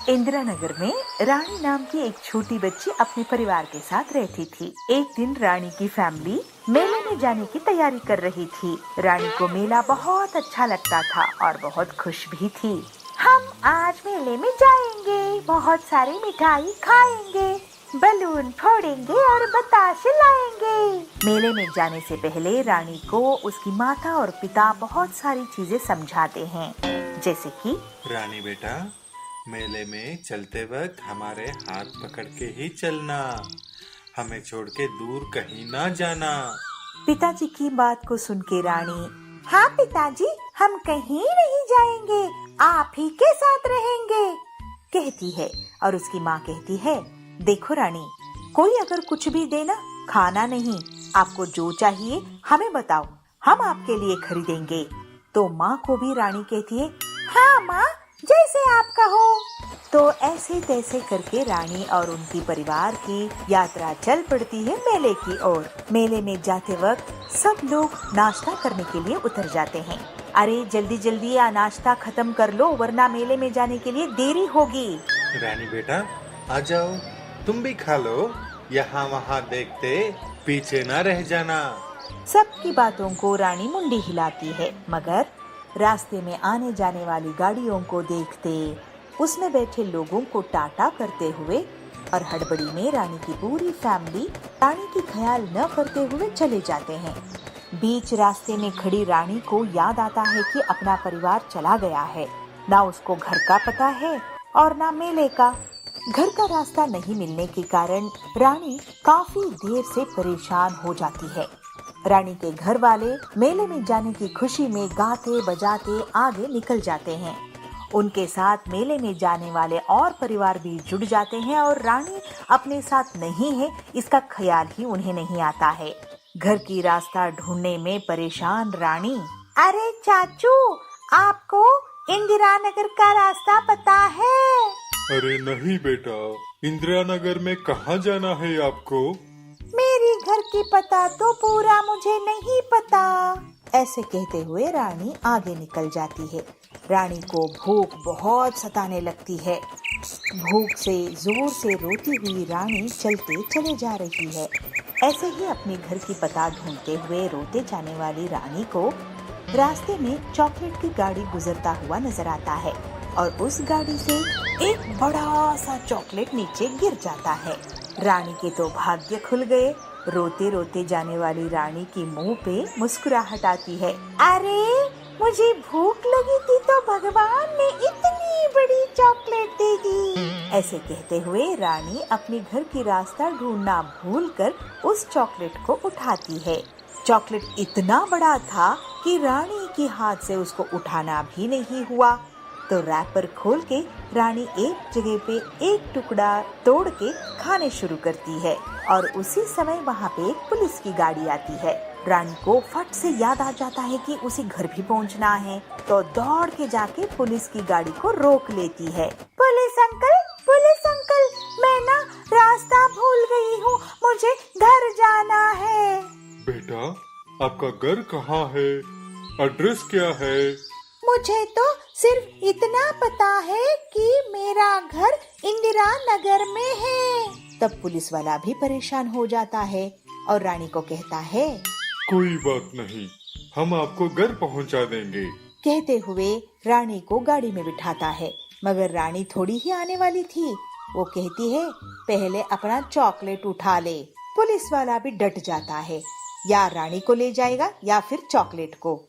इंदिरा नगर में रानी नाम की एक छोटी बच्ची अपने परिवार के साथ रहती थी। एक दिन रानी की फैमिली मेले में जाने की तैयारी कर रही थी। रानी को मेला बहुत अच्छा लगता था और बहुत खुश भी थी। हम आज मेले में जाएंगे, बहुत सारी मिठाई खाएंगे, बलून फोड़ेंगे और बताशे लाएंगे। मेले में जाने से पहले रानी को उसकी माता और पिता बहुत सारी चीजें समझाते हैं, जैसे कि रानी बेटा, मेले में चलते वक्त हमारे हाथ पकड़ के ही चलना, हमें छोड़ के दूर कहीं ना जाना। पिताजी की बात को सुन के रानी, हाँ पिताजी, हम कहीं नहीं जाएंगे, आप ही के साथ रहेंगे, कहती है। और उसकी माँ कहती है, देखो रानी, कोई अगर कुछ भी दे ना, खाना नहीं, आपको जो चाहिए हमें बताओ, हम आपके लिए खरीदेंगे। तो माँ को भी रानी कहती है, हाँ माँ, जैसे आप कहो। तो ऐसे तैसे करके रानी और उनकी परिवार की यात्रा चल पड़ती है मेले की ओर। मेले में जाते वक्त सब लोग नाश्ता करने के लिए उतर जाते हैं। अरे जल्दी जल्दी नाश्ता खत्म कर लो, वरना मेले में जाने के लिए देरी होगी। रानी बेटा, आ जाओ, तुम भी खा लो, यहाँ वहाँ देखते पीछे ना रह जाना। सबकी बातों को रानी मुंडी हिलाती है, मगर रास्ते में आने जाने वाली गाड़ियों को देखते, उसमें बैठे लोगों को टाटा करते हुए और हड़बड़ी में रानी की पूरी फैमिली रानी की ख्याल न करते हुए चले जाते हैं। बीच रास्ते में खड़ी रानी को याद आता है कि अपना परिवार चला गया है, ना उसको घर का पता है और ना मेले का। घर का रास्ता नहीं मिलने के कारण रानी काफी देर से परेशान हो जाती है। रानी के घर वाले मेले में जाने की खुशी में गाते बजाते आगे निकल जाते हैं। उनके साथ मेले में जाने वाले और परिवार भी जुड़ जाते हैं और रानी अपने साथ नहीं है, इसका ख्याल ही उन्हें नहीं आता है। घर की रास्ता ढूंढने में परेशान रानी, अरे चाचू, आपको इंदिरा नगर का रास्ता पता है? अरे नहीं बेटा, इंदिरा नगर में कहाँ जाना है आपको? मेरी घर की पता तो पूरा मुझे नहीं पता। ऐसे कहते हुए रानी आगे निकल जाती है। रानी को भूख बहुत सताने लगती है। भूख से जोर से रोती हुई रानी चलते चले जा रही है। ऐसे ही अपने घर की पता ढूंढते हुए रोते जाने वाली रानी को रास्ते में चॉकलेट की गाड़ी गुजरता हुआ नजर आता है और उस गाड़ी से एक बड़ा सा चॉकलेट नीचे गिर जाता है। रानी के तो भाग्य खुल गए। रोते रोते जाने वाली रानी की मुंह पे मुस्कुराहट आती है। अरे मुझे भूख लगी थी तो भगवान ने इतनी बड़ी चॉकलेट दे दी। ऐसे कहते हुए रानी अपने घर की रास्ता ढूंढना भूलकर उस चॉकलेट को उठाती है। चॉकलेट इतना बड़ा था कि रानी के हाथ से उसको उठाना भी नहीं हुआ। तो रैपर खोल के रानी एक जगह पे एक टुकड़ा तोड़ के खाने शुरू करती है और उसी समय वहाँ पे एक पुलिस की गाड़ी आती है। रानी को फट से याद आ जाता है कि उसे घर भी पहुँचना है, तो दौड़ के जाके पुलिस की गाड़ी को रोक लेती है। पुलिस अंकल, मैं ना रास्ता भूल गई हूँ, मुझे घर जाना है। बेटा, आपका घर कहाँ है? एड्रेस क्या है? मुझे तो सिर्फ इतना पता है कि मेरा घर इंदिरा नगर में है। तब पुलिस वाला भी परेशान हो जाता है और रानी को कहता है, कोई बात नहीं, हम आपको घर पहुंचा देंगे। कहते हुए रानी को गाड़ी में बिठाता है, मगर रानी थोड़ी ही आने वाली थी। वो कहती है, पहले अपना चॉकलेट उठा ले। पुलिस वाला भी डट जाता है, या रानी को ले जाएगा या फिर चॉकलेट को।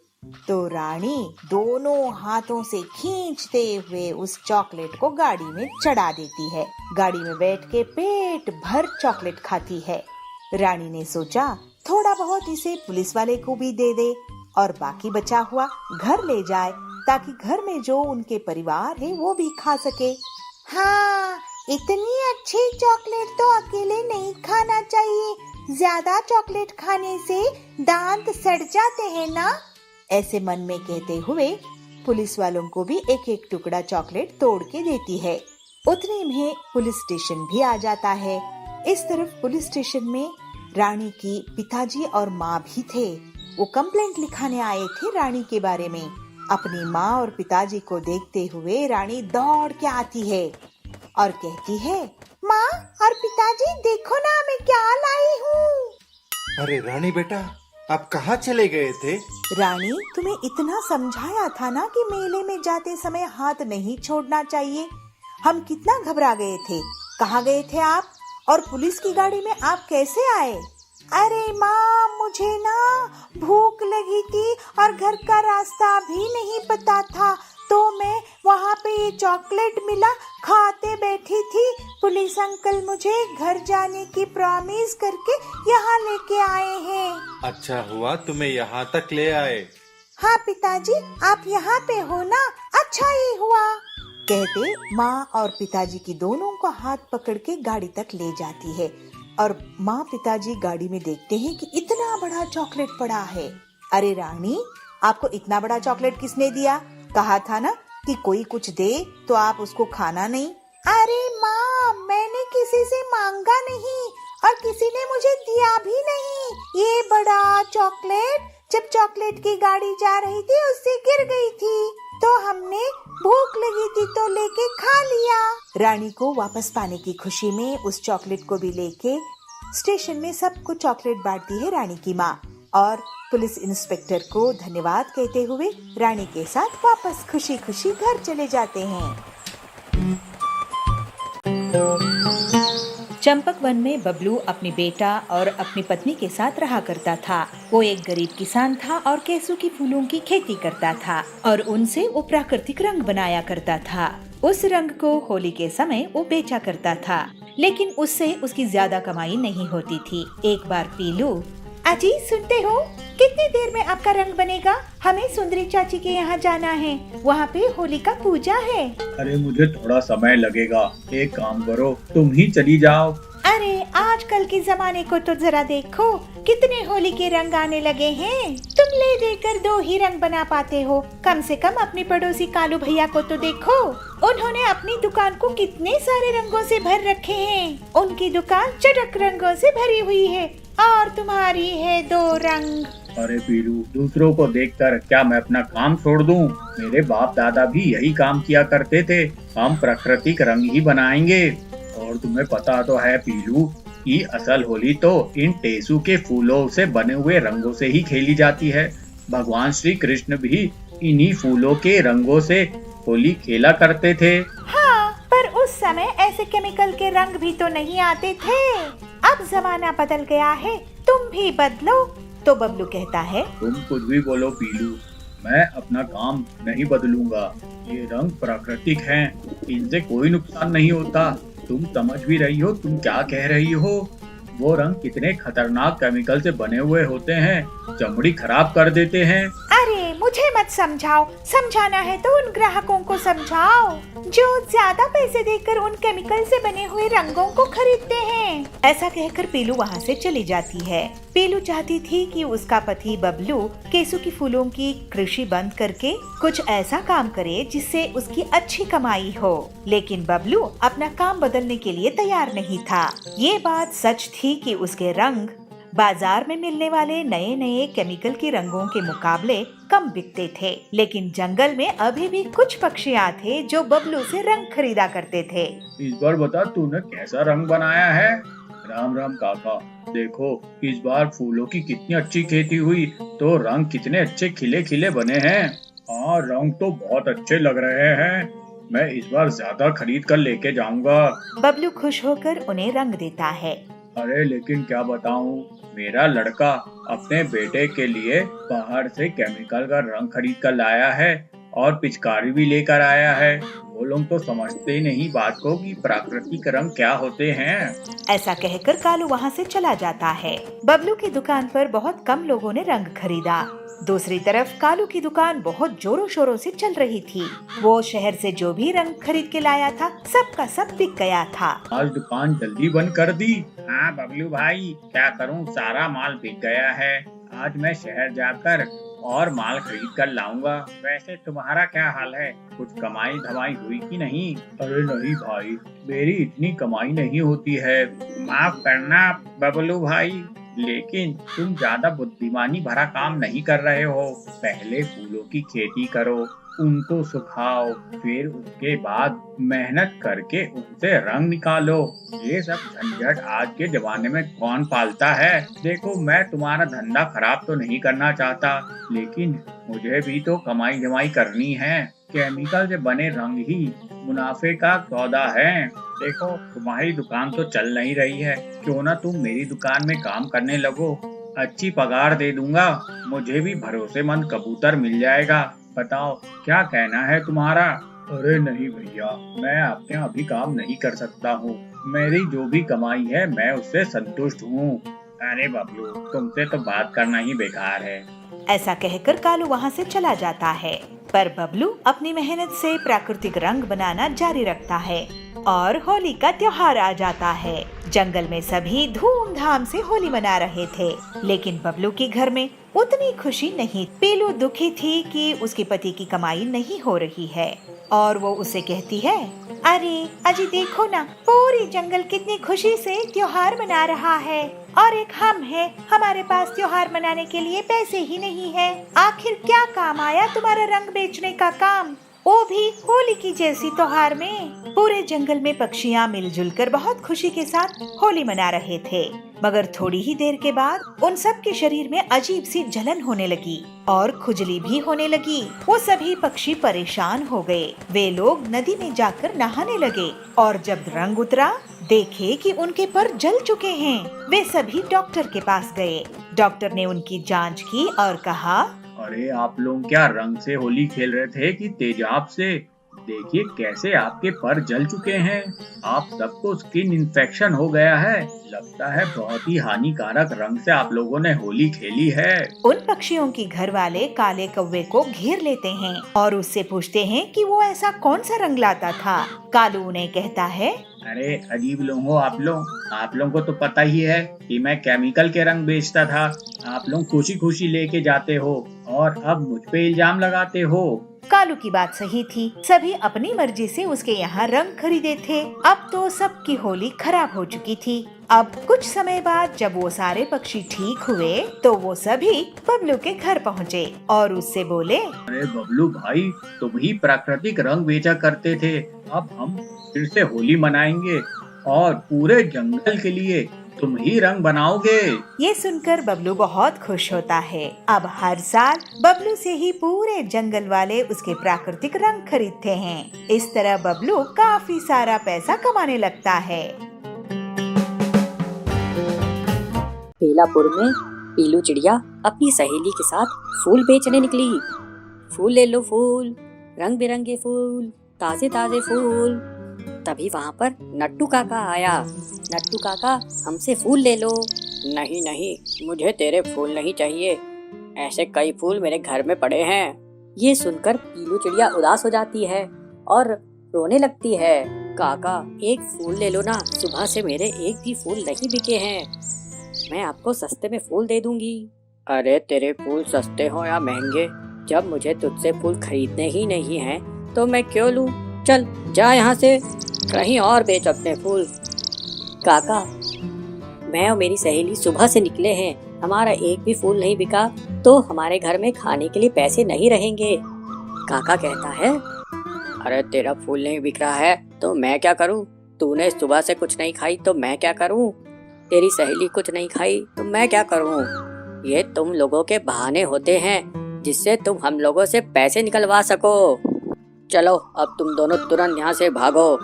तो रानी दोनों हाथों से खींचते हुए उस चॉकलेट को गाड़ी में चढ़ा देती है। गाड़ी में बैठ के पेट भर चॉकलेट खाती है। रानी ने सोचा, थोड़ा बहुत इसे पुलिस वाले को भी दे दे और बाकी बचा हुआ घर ले जाए, ताकि घर में जो उनके परिवार है वो भी खा सके। हाँ, इतनी अच्छी चॉकलेट तो अकेले नहीं खाना चाहिए, ज्यादा चॉकलेट खाने से दांत सड़ जाते हैं ना। ऐसे मन में कहते हुए पुलिस वालों को भी एक एक टुकड़ा चॉकलेट तोड़ के देती है। उतने में पुलिस स्टेशन भी आ जाता है। इस तरफ पुलिस स्टेशन में रानी की पिताजी और माँ भी थे। वो कंप्लेंट लिखाने आए थे रानी के बारे में। अपनी माँ और पिताजी को देखते हुए रानी दौड़ के आती है। और कहती है, माँ और पिताजी देखो ना मैं क्या लाई हूँ। अरे रानी बेटा, आप कहाँ चले गए थे? रानी, तुम्हें इतना समझाया था ना कि मेले में जाते समय हाथ नहीं छोड़ना चाहिए। हम कितना घबरा गए थे। कहाँ गए थे आप? और पुलिस की गाड़ी में आप कैसे आए? अरे माँ, मुझे ना भूख लगी थी और घर का रास्ता भी नहीं पता था, तो मैं वहाँ पे ये चॉकलेट मिला, खाते बैठी थी। पुलिस अंकल मुझे घर जाने की प्रॉमिस करके यहाँ लेके आए हैं। अच्छा हुआ तुम्हें यहाँ तक ले आए। हाँ पिताजी, आप यहाँ पे हो ना, अच्छा ही हुआ। कहते माँ और पिताजी की दोनों को हाथ पकड़ के गाड़ी तक ले जाती है और माँ पिताजी गाड़ी में देखते हैं कि इतना बड़ा चॉकलेट पड़ा है। अरे रानी, आपको इतना बड़ा चॉकलेट किसने दिया? कहा था ना कि कोई कुछ दे तो आप उसको खाना नहीं। अरे माँ, मैंने किसी से मांगा नहीं और किसी ने मुझे दिया भी नहीं। ये बड़ा चॉकलेट जब चॉकलेट की गाड़ी जा रही थी उससे गिर गई थी, तो हमने भूख लगी थी तो लेके खा लिया। रानी को वापस पाने की खुशी में उस चॉकलेट को भी लेके स्टेशन में सबको चॉकलेट बांटती है रानी की माँ और पुलिस इंस्पेक्टर को धन्यवाद कहते हुए रानी के साथ वापस खुशी खुशी घर चले जाते हैं। चंपक वन में बबलू अपनी बेटा और अपनी पत्नी के साथ रहा करता था। वो एक गरीब किसान था और केसू की फूलों की खेती करता था और उनसे वो प्राकृतिक रंग बनाया करता था। उस रंग को होली के समय वो बेचा करता था, लेकिन उससे उसकी ज्यादा कमाई नहीं होती थी। एक बार पीलू, अजी सुनते हो, कितनी देर में आपका रंग बनेगा? हमें सुंदरी चाची के यहाँ जाना है, वहाँ पे होली का पूजा है। अरे मुझे थोड़ा समय लगेगा, एक काम करो तुम ही चली जाओ। अरे आजकल के जमाने को तो जरा देखो, कितने होली के रंग आने लगे हैं। तुम ले देकर 2 ही रंग बना पाते हो, कम से कम अपने पड़ोसी कालू भैया को तो देखो, उन्होंने अपनी दुकान को कितने सारे रंगों से भर रखे हैं। उनकी दुकान चटक रंगों से भरी हुई है और तुम्हारी है 2 रंग। अरे पीलू, दूसरों को देखकर क्या मैं अपना काम छोड़ दूं? मेरे बाप दादा भी यही काम किया करते थे। हम प्राकृतिक रंग ही बनाएंगे। और तुम्हें पता तो है पीलू कि असल होली तो इन टेसू के फूलों से बने हुए रंगों से ही खेली जाती है। भगवान श्री कृष्ण भी इन्हीं फूलों के रंगों से होली खेला करते थे। हाँ, पर उस समय ऐसे केमिकल के रंग भी तो नहीं आते थे। अब जमाना बदल गया है, तुम भी बदलो। तो बबलू कहता है, तुम कुछ भी बोलो पीलू, मैं अपना काम नहीं बदलूंगा। ये रंग प्राकृतिक हैं, इनसे कोई नुकसान नहीं होता। तुम समझ भी रही हो तुम क्या कह रही हो? वो रंग कितने खतरनाक केमिकल से बने हुए होते हैं, चमड़ी खराब कर देते हैं। अरे मुझे मत समझाओ, समझाना है तो उन ग्राहकों को समझाओ जो ज्यादा पैसे देकर उन केमिकल से बने हुए रंगों को खरीदते हैं। ऐसा कहकर पीलू वहाँ से चली जाती है। पीलू चाहती थी कि उसका पति बबलू केसू की फूलों की कृषि बंद करके कुछ ऐसा काम करे जिससे उसकी अच्छी कमाई हो, लेकिन बबलू अपना काम बदलने के लिए तैयार नहीं था। ये बात सच थी कि उसके रंग बाजार में मिलने वाले नए नए केमिकल के रंगों के मुकाबले कम बिकते थे, लेकिन जंगल में अभी भी कुछ पक्षियाँ थे जो बबलू से रंग खरीदा करते थे। इस बार बता तूने कैसा रंग बनाया है? राम राम काका, देखो इस बार फूलों की कितनी अच्छी खेती हुई, तो रंग कितने अच्छे खिले खिले बने हैं। हाँ, रंग तो बहुत अच्छे लग रहे हैं। मैं इस बार ज्यादा खरीद कर लेके जाऊंगा। बबलू खुश होकर उन्हें रंग देता है। अरे लेकिन क्या बताऊं, मेरा लड़का अपने बेटे के लिए बाहर से केमिकल का रंग खरीद कर लाया है और पिचकारी भी लेकर आया है। वो लोग तो समझते ही नहीं बात को कि प्राकृतिक रंग क्या होते हैं। ऐसा कहकर कालू वहाँ से चला जाता है। बबलू की दुकान पर बहुत कम लोगों ने रंग खरीदा। दूसरी तरफ कालू की दुकान बहुत जोरों शोरों से चल रही थी। वो शहर से जो भी रंग खरीद के लाया था सबका सब बिक गया था। आज दुकान जल्दी बंद कर दी। हाँ बबलू भाई, क्या करूँ, सारा माल बिक गया है। आज मैं शहर जाकर और माल खरीद कर लाऊंगा। वैसे तुम्हारा क्या हाल है, कुछ कमाई धमाई हुई कि नहीं? अरे नहीं भाई, मेरी इतनी कमाई नहीं होती है। माफ करना बबलू भाई, लेकिन तुम ज्यादा बुद्धिमानी भरा काम नहीं कर रहे हो। पहले फूलों की खेती करो, उनको सुखाओ, फिर उसके बाद मेहनत करके उनसे रंग निकालो। ये सब झंझट आज के जमाने में कौन पालता है। देखो, मैं तुम्हारा धंधा खराब तो नहीं करना चाहता, लेकिन मुझे भी तो कमाई जमाई करनी है। केमिकल से बने रंग ही मुनाफे का सौदा है। देखो, तुम्हारी दुकान तो चल नहीं रही है, क्यों ना तुम मेरी दुकान में काम करने लगो। अच्छी पगार दे दूंगा, मुझे भी भरोसेमंद कबूतर मिल जाएगा। बताओ, क्या कहना है तुम्हारा? अरे नहीं भैया, मैं आपके यहाँ अभी काम नहीं कर सकता हूँ। मेरी जो भी कमाई है मैं उससे संतुष्ट हूँ। अरे बबलू, तुमसे तो बात करना ही बेकार है। ऐसा कहकर कालू वहाँ से चला जाता है, पर बबलू अपनी मेहनत से प्राकृतिक रंग बनाना जारी रखता है और होली का त्योहार आ जाता है। जंगल में सभी धूमधाम से होली मना रहे थे, लेकिन बबलू के घर में उतनी खुशी नहीं। पीलू दुखी थी कि उसके पति की कमाई नहीं हो रही है और वो उसे कहती है, अरे अजी देखो ना, पूरी जंगल कितनी खुशी से त्योहार मना रहा है और एक हम हैं, हमारे पास त्योहार मनाने के लिए पैसे ही नहीं है। आखिर क्या काम आया तुम्हारा रंग बेचने का काम, वो भी होली की जैसी त्योहार में। पूरे जंगल में पक्षियाँ मिलजुल कर बहुत खुशी के साथ होली मना रहे थे, मगर थोड़ी ही देर के बाद उन सब के शरीर में अजीब सी जलन होने लगी और खुजली भी होने लगी। वो सभी पक्षी परेशान हो गए। वे लोग नदी में जाकर नहाने लगे और जब रंग उतरा, देखे कि उनके पर जल चुके हैं। वे सभी डॉक्टर के पास गए। डॉक्टर ने उनकी जांच की और कहा, अरे आप लोग क्या रंग से होली खेल रहे थे कि तेजाब से? देखिए कैसे आपके पर जल चुके हैं। आप सबको स्किन इन्फेक्शन हो गया है। लगता है बहुत ही हानिकारक रंग से आप लोगों ने होली खेली है। उन पक्षियों की घर वाले काले कौवे को घेर लेते हैं और उससे पूछते हैं कि वो ऐसा कौन सा रंग लाता था। कालू उन्हें कहता है, अरे अजीब लोग हो आप लोगों को तो पता ही है कि मैं केमिकल के रंग बेचता था। आप लोग खुशी खुशी लेके जाते हो और अब मुझ पे इल्जाम लगाते हो। कालू की बात सही थी। सभी अपनी मर्जी से उसके यहाँ रंग खरीदे थे। अब तो सबकी होली खराब हो चुकी थी। अब कुछ समय बाद जब वो सारे पक्षी ठीक हुए तो वो सभी बबलू के घर पहुँचे और उससे बोले, अरे बबलू भाई, तुम ही प्राकृतिक रंग बेचा करते थे। अब हम फिर से होली मनाएंगे और पूरे जंगल के लिए तुम ही रंग बनाओगे। ये सुनकर बबलू बहुत खुश होता है। अब हर साल बबलू से ही पूरे जंगल वाले उसके प्राकृतिक रंग खरीदते हैं। इस तरह बबलू काफी सारा पैसा कमाने लगता है। बेलापुर में पीलू चिड़िया अपनी सहेली के साथ फूल बेचने निकली। फूल ले लो फूल, रंग बिरंगे फूल, ताजे ताजे फूल। तभी वहाँ पर नट्टू काका आया। नट्टू काका, हमसे फूल ले लो। नहीं नहीं, मुझे तेरे फूल नहीं चाहिए, ऐसे कई फूल मेरे घर में पड़े हैं। ये सुनकर पीलू चिड़िया उदास हो जाती है और रोने लगती है। काका, एक फूल ले लो ना, सुबह से मेरे एक भी फूल नहीं बिके हैं। मैं आपको सस्ते में फूल दे दूंगी। अरे तेरे फूल सस्ते हो या महंगे, जब मुझे तुझसे फूल खरीदने ही नहीं हैं, तो मैं क्यों लूं? चल जा यहाँ से, कहीं और बेच अपने फूल। काका, मैं और मेरी सहेली सुबह से निकले हैं, हमारा एक भी फूल नहीं बिका तो हमारे घर में खाने के लिए पैसे नहीं रहेंगे। काका कहता है, अरे तेरा फूल नहीं बिक रहा है तो मैं क्या करूं? तूने सुबह से कुछ नहीं खाई तो मैं क्या करूं? तेरी सहेली कुछ नहीं खाई तो मैं क्या करूं? ये तुम लोगों के बहाने होते हैं जिससे तुम हम लोगों से पैसे निकलवा सको। चलो अब तुम दोनों तुरंत यहाँ से भागो।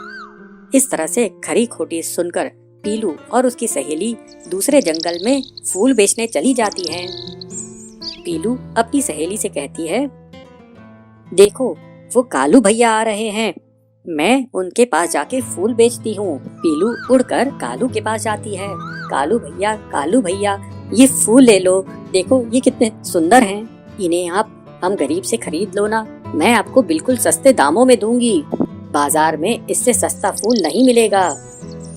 इस तरह से खरी खोटी सुनकर पीलू और उसकी सहेली दूसरे जंगल में फूल बेचने चली जाती हैं। पीलू अपनी सहेली से कहती है, देखो वो कालू भैया आ रहे हैं, मैं उनके पास जाके फूल बेचती हूँ। पीलू उड़कर कालू के पास जाती है। कालू भैया ये फूल ले लो, देखो ये कितने सुंदर हैं, इन्हें आप हम गरीब से खरीद लो ना, मैं आपको बिल्कुल सस्ते दामों में दूंगी, बाजार में इससे सस्ता फूल नहीं मिलेगा।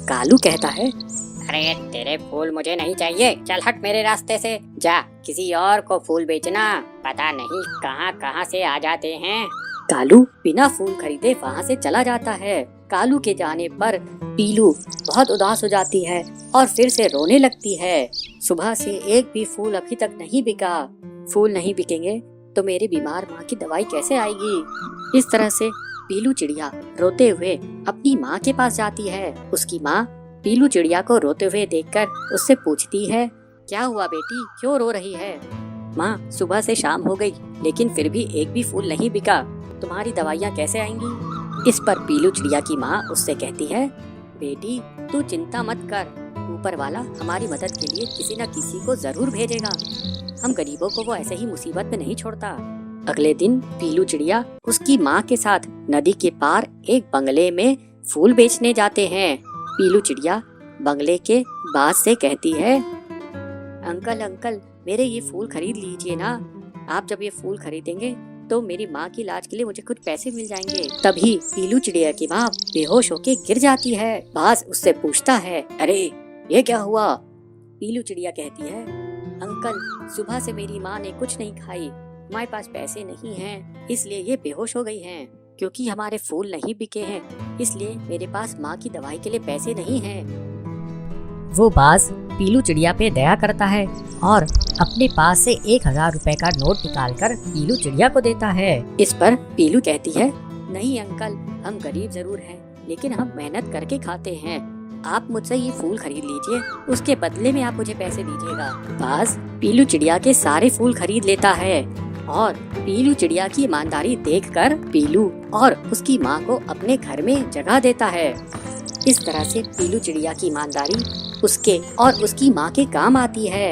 कालू कहता है, अरे तेरे फूल मुझे नहीं चाहिए, चल हट मेरे रास्ते से, जा किसी और को फूल बेचना, पता नहीं कहाँ कहाँ से आ जाते हैं। कालू बिना फूल खरीदे वहाँ से चला जाता है। कालू के जाने पर पीलू बहुत उदास हो जाती है और फिर से रोने लगती है। सुबह से एक भी फूल अभी तक नहीं बिका। फूल नहीं बिकेंगे तो मेरी बीमार माँ की दवाई कैसे आएगी। इस तरह से पीलू चिड़िया रोते हुए अपनी माँ के पास जाती है। उसकी माँ पीलू चिड़िया को रोते हुए देखकर उससे पूछती है, क्या हुआ बेटी, क्यों रो रही है। माँ, सुबह से शाम हो गई लेकिन फिर भी एक भी फूल नहीं बिका, तुम्हारी दवाइयाँ कैसे आएंगी। इस पर पीलू चिड़िया की माँ उससे कहती है, बेटी तू चिंता मत कर, ऊपर वाला हमारी मदद के लिए किसी न किसी को जरूर भेजेगा। हम गरीबों को वो ऐसे ही मुसीबत में नहीं छोड़ता। अगले दिन पीलू चिड़िया उसकी माँ के साथ नदी के पार एक बंगले में फूल बेचने जाते हैं। पीलू चिड़िया बंगले के बाज से कहती है, अंकल अंकल मेरे ये फूल खरीद लीजिए ना। आप जब ये फूल खरीदेंगे तो मेरी माँ की इलाज के लिए मुझे कुछ पैसे मिल जाएंगे। तभी पीलू चिड़िया की माँ बेहोश होके गिर जाती है। बाज उससे पूछता है, अरे ये क्या हुआ। पीलू चिड़िया कहती है, अंकल सुबह से मेरी माँ ने कुछ नहीं खाई, हमारे पास पैसे नहीं हैं, इसलिए ये बेहोश हो गई हैं। क्योंकि हमारे फूल नहीं बिके हैं, इसलिए मेरे पास माँ की दवाई के लिए पैसे नहीं हैं। वो बाज पीलू चिड़िया पे दया करता है और अपने पास से 1000 रुपए का नोट निकालकर पीलू चिड़िया को देता है। इस पर पीलू कहती है, नहीं अंकल, हम गरीब जरूर हैं, लेकिन हम मेहनत करके खाते हैं। आप मुझसे ये फूल खरीद लीजिए, उसके बदले में आप मुझे पैसे दीजिएगा। बाज पीलू चिड़िया के सारे फूल खरीद लेता है और पीलू चिड़िया की ईमानदारी देखकर पीलू और उसकी माँ को अपने घर में जगह देता है। इस तरह से पीलू चिड़िया की ईमानदारी उसके और उसकी माँ के काम आती है।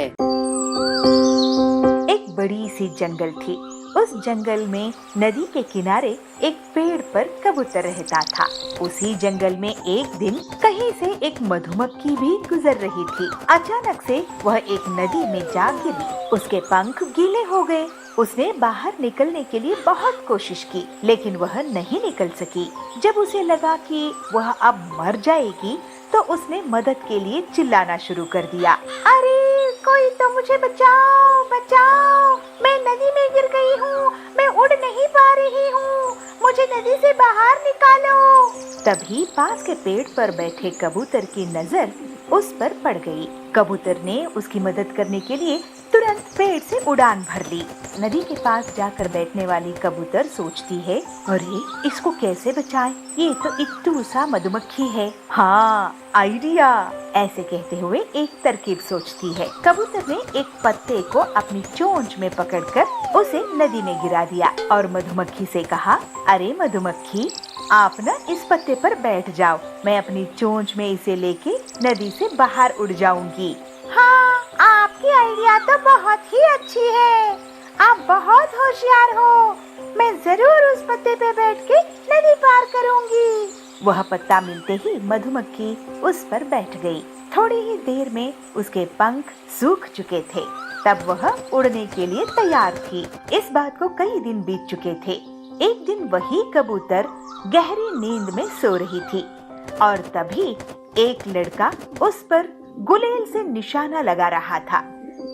एक बड़ी सी जंगल थी। उस जंगल में नदी के किनारे एक पेड़ पर कबूतर रहता था। उसी जंगल में एक दिन कहीं से एक मधुमक्खी भी गुजर रही थी। अचानक से वह एक नदी में जा गिरी। उसके पंख गीले हो गए। उसने बाहर निकलने के लिए बहुत कोशिश की, लेकिन वह नहीं निकल सकी। जब उसे लगा कि वह अब मर जाएगी, तो उसने मदद के लिए चिल्लाना शुरू कर दिया, अरे कोई तो मुझे बचाओ बचाओ, मैं नदी में गिर गई हूँ, मैं उड़ नहीं पा रही हूँ, मुझे नदी से बाहर निकालो। तभी पास के पेड़ पर बैठे कबूतर की नजर उस पर पड़ गई। कबूतर ने उसकी मदद करने के लिए तुरंत पेड़ से उड़ान भर ली। नदी के पास जाकर बैठने वाली कबूतर सोचती है, अरे इसको कैसे बचाएं? ये तो इत्तू सा मधुमक्खी है। हाँ, आइडिया। ऐसे कहते हुए एक तरकीब सोचती है। कबूतर ने एक पत्ते को अपनी चोंच में पकड़कर उसे नदी में गिरा दिया और मधुमक्खी से कहा, अरे मधुमक्खी, आप न इस पत्ते पर बैठ जाओ, मैं अपनी चोंच में इसे लेके नदी से बाहर उड़ जाऊंगी। हाँ, आपकी आइडिया तो बहुत ही अच्छी है, आप बहुत होशियार हो, मैं जरूर उस पत्ते पे बैठ के नदी पार करूंगी। वह पत्ता मिलते ही मधुमक्खी उस पर बैठ गई। थोड़ी ही देर में उसके पंख सूख चुके थे। तब वह उड़ने के लिए तैयार थी। इस बात को कई दिन बीत चुके थे। एक दिन वही कबूतर गहरी नींद में सो रही थी और तभी एक लड़का उस पर गुलेल से निशाना लगा रहा था।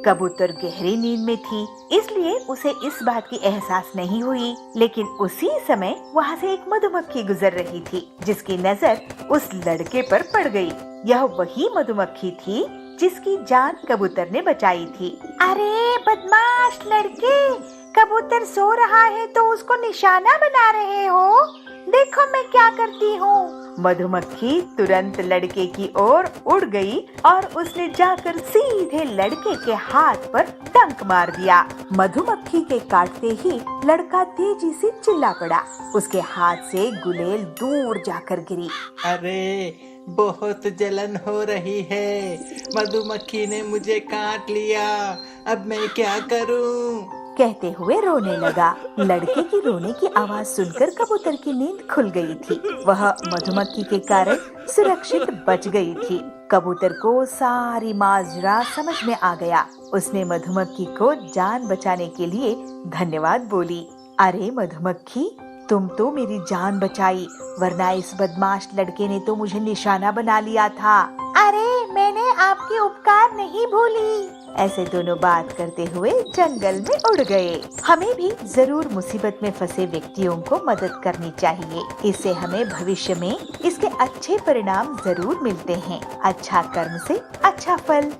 कबूतर गहरी नींद में थी, इसलिए उसे इस बात की एहसास नहीं हुई, लेकिन उसी समय वहाँ से एक मधुमक्खी गुजर रही थी, जिसकी नजर उस लड़के पर पड़ गई। यह वही मधुमक्खी थी जिसकी जान कबूतर ने बचाई थी। अरे बदमाश लड़के, कबूतर सो रहा है तो उसको निशाना बना रहे हो, देखो मैं क्या करती हूँ। मधुमक्खी तुरंत लड़के की ओर उड़ गई और उसने जाकर सीधे लड़के के हाथ पर डंक मार दिया। मधुमक्खी के काटते ही लड़का तेजी से चिल्ला पड़ा। उसके हाथ से गुलेल दूर जाकर गिरी। अरे बहुत जलन हो रही है, मधुमक्खी ने मुझे काट लिया, अब मैं क्या करूं? कहते हुए रोने लगा। लड़के की रोने की आवाज सुनकर कबूतर की नींद खुल गई थी। वह मधुमक्खी के कारण सुरक्षित बच गई थी। कबूतर को सारी माजरा समझ में आ गया। उसने मधुमक्खी को जान बचाने के लिए धन्यवाद बोली। अरे मधुमक्खी, तुम तो मेरी जान बचाई, वरना इस बदमाश लड़के ने तो मुझे निशाना बना लिया था। अरे मैंने आपकी उपकार नहीं भूली। ऐसे दोनों बात करते हुए जंगल में उड़ गए। हमें भी जरूर मुसीबत में फंसे व्यक्तियों को मदद करनी चाहिए। इससे हमें भविष्य में इसके अच्छे परिणाम जरूर मिलते हैं। अच्छा कर्म से अच्छा फल।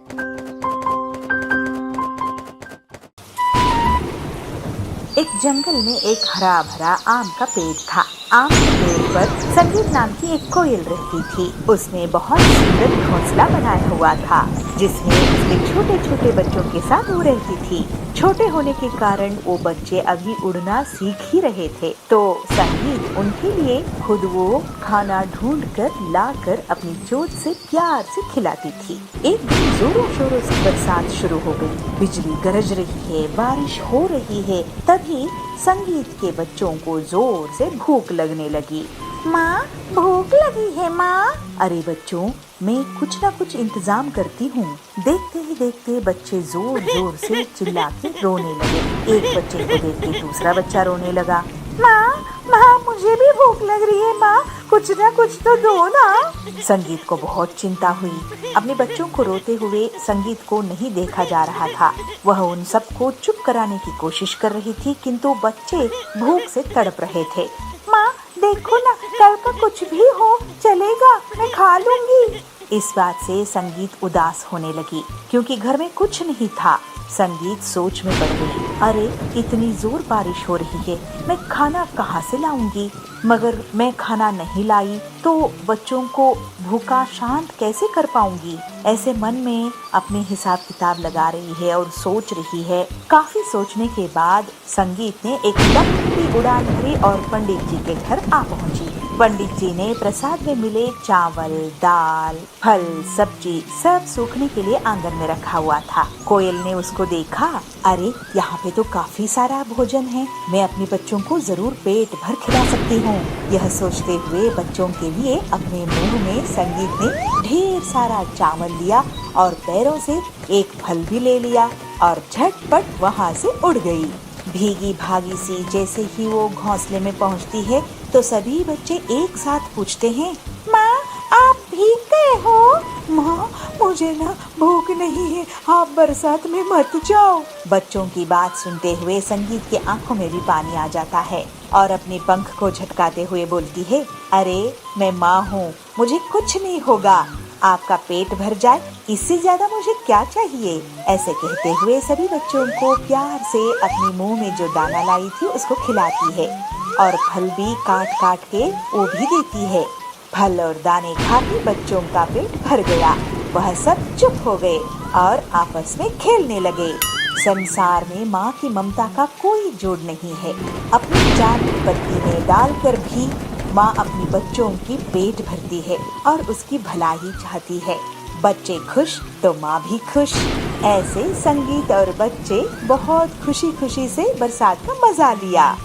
एक जंगल में एक हरा भरा आम का पेड़ था। आम के पेड़ पर संगीत नाम की एक कोयल रहती थी। उसने बहुत सुंदर घोंसला बनाया हुआ था जिसमें उसके छोटे छोटे बच्चों के साथ वो रहती थी। छोटे होने के कारण वो बच्चे अभी उड़ना सीख ही रहे थे, तो संगीत उनके लिए खुद वो खाना ढूंढ कर लाकर अपनी चोंच से प्यार से खिलाती थी। एक दिन जोरों शोरों से बरसात शुरू हो गई। बिजली गरज रही है, बारिश हो रही है। तभी संगीत के बच्चों को जोर से भूख लगने लगी। माँ, भूख लगी है माँ। अरे बच्चों, मैं कुछ न कुछ इंतजाम करती हूँ। देखते ही देखते बच्चे जोर जोर से चिल्ला के रोने लगे। एक बच्चे को देख के दूसरा बच्चा रोने लगा। माँ, मुझे भी भूख लग रही है माँ, कुछ न कुछ तो दो ना। संगीत को बहुत चिंता हुई। अपने बच्चों को रोते हुए संगीत को नहीं देखा जा रहा था। वह उन सबको चुप कराने की कोशिश कर रही थी, किंतु बच्चे भूख से तड़प रहे थे। माँ देखो ना, कल का कुछ भी हो चलेगा, मैं खा लूंगी। इस बात से संगीत उदास होने लगी क्योंकि घर में कुछ नहीं था। संगीत सोच में पड़ गई। अरे इतनी जोर बारिश हो रही है, मैं खाना कहाँ से लाऊंगी? मगर मैं खाना नहीं लाई तो बच्चों को भूखा शांत कैसे कर पाऊंगी? ऐसे मन में अपने हिसाब किताब लगा रही है और सोच रही है। काफी सोचने के बाद संगीत ने एक लंबी उड़ान भरी और पंडित जी के घर आ पहुंची। पंडित जी ने प्रसाद में मिले चावल, दाल, फल, सब्जी सब सूखने के लिए आंगन में रखा हुआ था। कोयल ने उसको देखा। अरे यहाँ पे तो काफी सारा भोजन है, मैं अपने बच्चों को जरूर पेट भर खिला सकती हूँ। यह सोचते हुए बच्चों के लिए अपने मुंह में संगीत ने ढेर सारा चावल लिया और पैरों से एक फल भी ले लिया और झटपट वहाँ से उड़ गई। भीगी भागी सी जैसे ही वो घोंसले में पहुँचती है तो सभी बच्चे एक साथ पूछते हैं, माँ आप भीग गए हो? माँ मुझे ना भूख नहीं है, आप बरसात में मत जाओ। बच्चों की बात सुनते हुए संगीत की आंखों में भी पानी आ जाता है और अपने पंख को झटकाते हुए बोलती है, अरे मैं माँ हूँ, मुझे कुछ नहीं होगा, आपका पेट भर जाए इससे ज्यादा मुझे क्या चाहिए? ऐसे कहते हुए सभी बच्चों को प्यार से अपने मुंह में जो दाना लाई थी उसको खिलाती है और फल भी काट काट के वो भी देती है। फल और दाने खाकर बच्चों का पेट भर गया। वह सब चुप हो गए और आपस में खेलने लगे। संसार में माँ की ममता का कोई जोड़ नहीं है। अपनी जान की पत्नी में डालकर भी माँ अपनी बच्चों की पेट भरती है और उसकी भलाई चाहती है। बच्चे खुश तो माँ भी खुश। ऐसे संगीत और बच्चे बहुत खुशी खुशी से बरसात का मजा लिया।